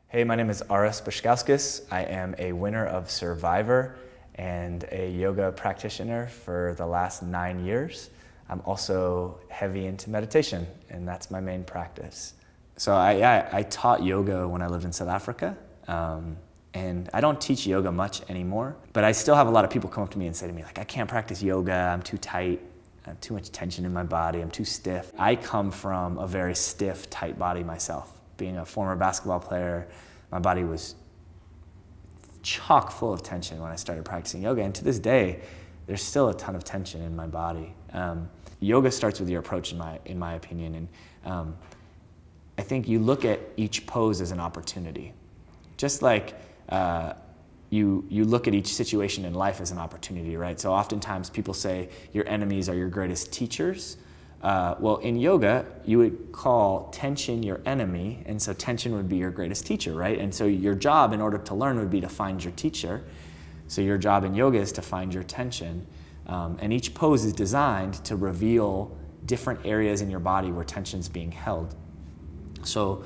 Hey, my name is Aras Baskauskas. I am a winner of Survivor and a yoga practitioner for the last 9 years. I'm also heavy into meditation, and that's my main practice. So I taught yoga when I lived in South Africa, and I don't teach yoga much anymore, but I still have a lot of people come up to me and say to me, like, I can't practice yoga, I'm too tight, I have too much tension in my body, I'm too stiff. I come from a very stiff, tight body myself. Being a former basketball player, my body was chock full of tension when I started practicing yoga, and to this day, there's still a ton of tension in my body. Yoga starts with your approach, in my opinion, and I think you look at each pose as an opportunity. Just like you look at each situation in life as an opportunity, right? So oftentimes people say your enemies are your greatest teachers. Well, in yoga, you would call tension your enemy, and so tension would be your greatest teacher, right? And so your job in order to learn would be to find your teacher. So your job in yoga is to find your tension. And each pose is designed to reveal different areas in your body where tension's being held. So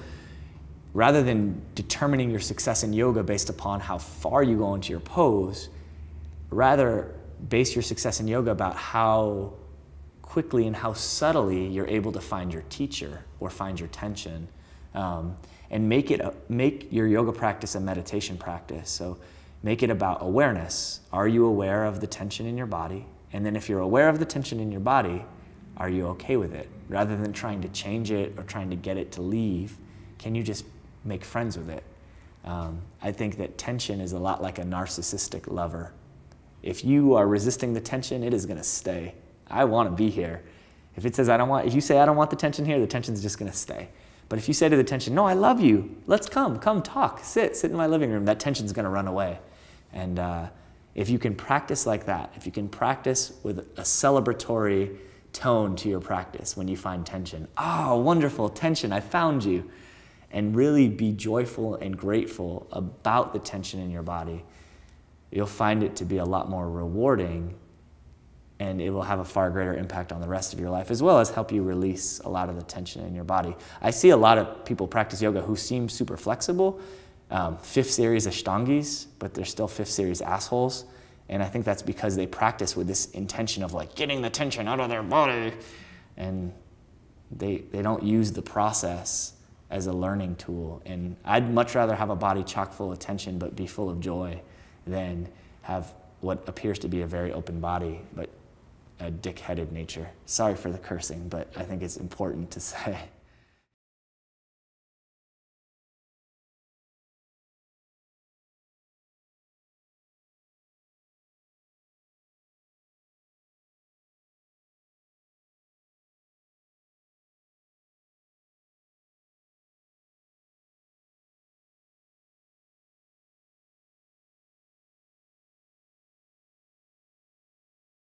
rather than determining your success in yoga based upon how far you go into your pose, rather base your success in yoga about how quickly and how subtly you're able to find your teacher or find your tension, and make your yoga practice a meditation practice. So make it about awareness. Are you aware of the tension in your body? And then if you're aware of the tension in your body, are you okay with it? Rather than trying to change it or trying to get it to leave, can you just make friends with it? I think that tension is a lot like a narcissistic lover. If you are resisting the tension, it is gonna stay. I want to be here. If it says if you say I don't want the tension here, the tension's just going to stay. But if you say to the tension, no, I love you, let's come talk, sit in my living room, that tension's going to run away. And if you can practice like that, if you can practice with a celebratory tone to your practice when you find tension, oh, wonderful, tension, I found you, and really be joyful and grateful about the tension in your body, you'll find it to be a lot more rewarding, and it will have a far greater impact on the rest of your life, as well as help you release a lot of the tension in your body. I see a lot of people practice yoga who seem super flexible, 5th series Ashtangis, but they're still 5th series assholes. And I think that's because they practice with this intention of like getting the tension out of their body. And they don't use the process as a learning tool. And I'd much rather have a body chock full of tension but be full of joy than have what appears to be a very open body, but a dick-headed nature. Sorry for the cursing, but I think it's important to say.